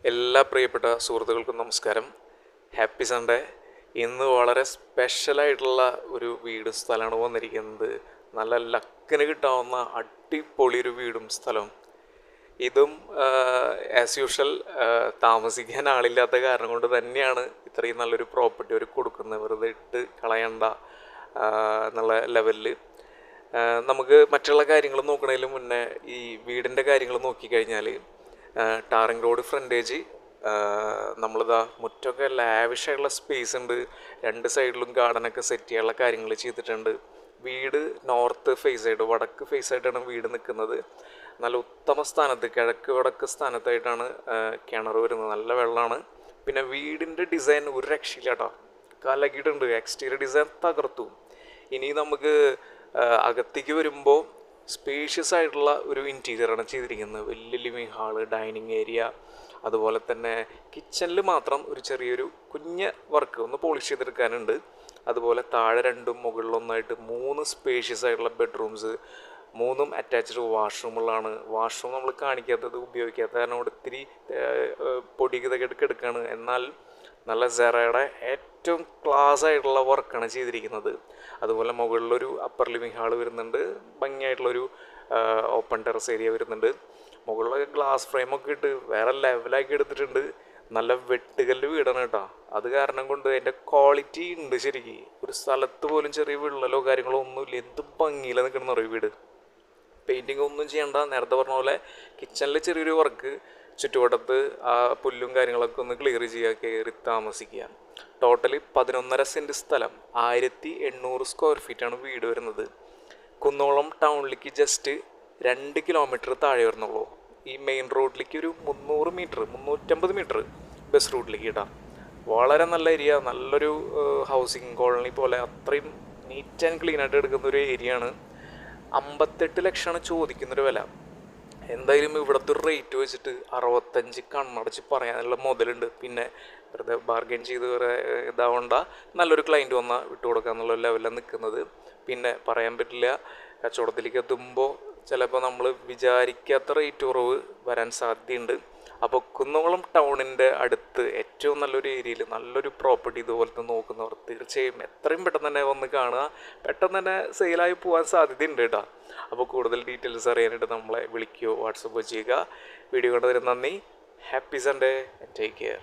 എല്ലാ പ്രിയപ്പെട്ട സുഹൃത്തുക്കൾക്കും നമസ്കാരം. Happy Sunday. ഇന്ന് വളരെ സ്പെഷ്യലായിട്ടുള്ള ഒരു വീടും സ്ഥലമാണ് വന്നിരിക്കുന്നത്. നല്ല ലക്കിന് കിട്ടാവുന്ന അടിപൊളി ഒരു വീടും സ്ഥലവും. ഇതും ആസ് യൂഷ്വൽ താമസിക്കാൻ ആളില്ലാത്ത കാരണം കൊണ്ട് തന്നെയാണ് ഇത്രയും നല്ലൊരു പ്രോപ്പർട്ടി അവർ കൊടുക്കുന്നത്. വെറുതെ ഇട്ട് കളയണ്ട എന്നുള്ള ലെവലിൽ. നമുക്ക് മറ്റുള്ള കാര്യങ്ങൾ നോക്കണതിന് മുന്നേ ഈ വീടിൻ്റെ കാര്യങ്ങൾ നോക്കിക്കഴിഞ്ഞാൽ ടാറിങ് റോഡ് ഫ്രണ്ടേജ്, നമ്മളിതാ മുറ്റമൊക്കെ ലാവിഷായിട്ടുള്ള സ്പേസ് ഉണ്ട്. രണ്ട് സൈഡിലും ഗാർഡനൊക്കെ സെറ്റ് ചെയ്യാനുള്ള കാര്യങ്ങൾ ചെയ്തിട്ടുണ്ട്. വീട് നോർത്ത് ഫേസ് ആയിട്ട്, വടക്ക് ഫേസ് ആയിട്ടാണ് വീട് നിൽക്കുന്നത്. നല്ല ഉത്തമ സ്ഥാനത്ത്, കിഴക്ക് വടക്ക് സ്ഥാനത്തായിട്ടാണ് കിണർ വരുന്നത്. നല്ല വെള്ളമാണ്. പിന്നെ വീടിൻ്റെ ഡിസൈൻ ഒരു രക്ഷയില്ല കേട്ടോ, കലകിയിട്ടുണ്ട്. എക്സ്റ്റീരിയർ ഡിസൈൻ തകർത്തു. ഇനി നമുക്ക് അകത്തേക്ക് വരുമ്പോൾ സ്പേഷ്യസ് ആയിട്ടുള്ള ഒരു ഇൻറ്റീരിയറാണ് ചെയ്തിരിക്കുന്നത്. വലിയ ലിവിങ് ഹാള്, ഡൈനിങ് ഏരിയ, അതുപോലെ തന്നെ കിച്ചണിൽ മാത്രം ഒരു ചെറിയൊരു കുഞ്ഞ് വർക്ക് ഒന്ന് പോളിഷ് ചെയ്തെടുക്കാനുണ്ട്. അതുപോലെ താഴെ രണ്ടും മുകളിലൊന്നായിട്ട് 3 സ്പേഷ്യസ് ആയിട്ടുള്ള ബെഡ്റൂംസ്, 3 അറ്റാച്ച്ഡ് വാഷ്റൂമുകളാണ്. വാഷ്റൂം നമ്മൾ കാണിക്കാത്തത്, ഉപയോഗിക്കാത്ത കാരണം ഇവിടെ ഇത്തിരി പൊടി ഇതൊക്കെ എടുക്കുകയാണ്. എന്നാൽ നല്ല സെറയുടെ ഏറ്റവും ക്ലാസ് ആയിട്ടുള്ള വർക്കാണ് ചെയ്തിരിക്കുന്നത്. അതുപോലെ മുകളിലൊരു അപ്പർ ലിവിങ് ഹാൾ വരുന്നുണ്ട്. ഭംഗിയായിട്ടുള്ളൊരു ഓപ്പൺ ടെറസ് ഏരിയ വരുന്നുണ്ട്. മുകളിലൊക്കെ ഗ്ലാസ് ഫ്രെയിമൊക്കെ ഇട്ട് വേറെ ലെവലാക്കി എടുത്തിട്ടുണ്ട്. നല്ല വെട്ടുകല്ല് വീടാണ് കേട്ടോ. അത് കാരണം കൊണ്ട് അതിൻ്റെ ക്വാളിറ്റി ഉണ്ട് ശരിക്കും. ഒരു സ്ഥലത്ത് പോലും ചെറിയ വിള്ളലോ കാര്യങ്ങളോ ഒന്നുമില്ല. എന്ത് ഭംഗിയിലാണ് നിൽക്കണമെന്ന് അറിയും വീട്. പെയിൻറ്റിങ് ഒന്നും ചെയ്യണ്ട. നേരത്തെ പറഞ്ഞ പോലെ കിച്ചണിൽ ചെറിയൊരു വർക്ക്, ചുറ്റുവട്ടത്ത് ആ പുല്ലും കാര്യങ്ങളൊക്കെ ഒന്ന് ക്ലിയർ ചെയ്യുക, കയറി താമസിക്കുക. ടോട്ടലി 11.5 സെൻറ്റ് സ്ഥലം, 1800 സ്ക്വയർ ഫീറ്റാണ് വീട് വരുന്നത്. കുന്നോളം ടൗണിലേക്ക് ജസ്റ്റ് 2 കിലോമീറ്റർ താഴെ വരുന്നുള്ളൂ. ഈ മെയിൻ റോഡിലേക്ക് ഒരു 350 മീറ്റർ ബസ് റൂട്ടിലേക്ക് ഇടാം. വളരെ നല്ല ഏരിയ, നല്ലൊരു ഹൗസിങ് കോളനി പോലെ അത്രയും നീറ്റ് ആൻഡ് ക്ലീൻ ആയിട്ട് എടുക്കുന്ന ഒരു ഏരിയ ആണ്. 58 ലക്ഷമാണ് ചോദിക്കുന്നൊരു വില. എന്തായാലും ഇവിടുത്തെ ഒരു റേറ്റ് വെച്ചിട്ട് 65 കണ്ണടച്ച് പറയാനുള്ള മുതലുണ്ട്. പിന്നെ വെറുതെ ബാർഗെയിൻ ചെയ്ത് വേറെ ഇതാവണ്ട, നല്ലൊരു ക്ലയൻറ്റ് വന്നാൽ വിട്ടുകൊടുക്കാന്നുള്ള ലെവലിലാണ് നിൽക്കുന്നത്. പിന്നെ പറയാൻ പറ്റില്ല, കച്ചവടത്തിലേക്ക് എത്തുമ്പോൾ ചിലപ്പോൾ നമ്മൾ വിചാരിക്കാത്ത റേറ്റ് കുറവ് വരാൻ സാധ്യതയുണ്ട്. അപ്പോൾ കുന്നംകുളം ടൗണിൻ്റെ അടുത്ത് ഏറ്റവും നല്ലൊരു ഏരിയയിൽ നല്ലൊരു പ്രോപ്പർട്ടി ഇതുപോലത്തെ നോക്കുന്നവർ തീർച്ചയായും എത്രയും പെട്ടെന്ന് തന്നെ വന്ന് കാണുക. പെട്ടെന്ന് തന്നെ സെയിലായി പോകാൻ സാധ്യതയുണ്ട് കേട്ടോ. അപ്പോൾ കൂടുതൽ ഡീറ്റെയിൽസ് അറിയാനായിട്ട് നമ്മളെ വിളിക്കുകയോ വാട്സപ്പ് ചെയ്യുക. വീഡിയോ കണ്ടതിന് നന്ദി. Happy Sunday. Take care.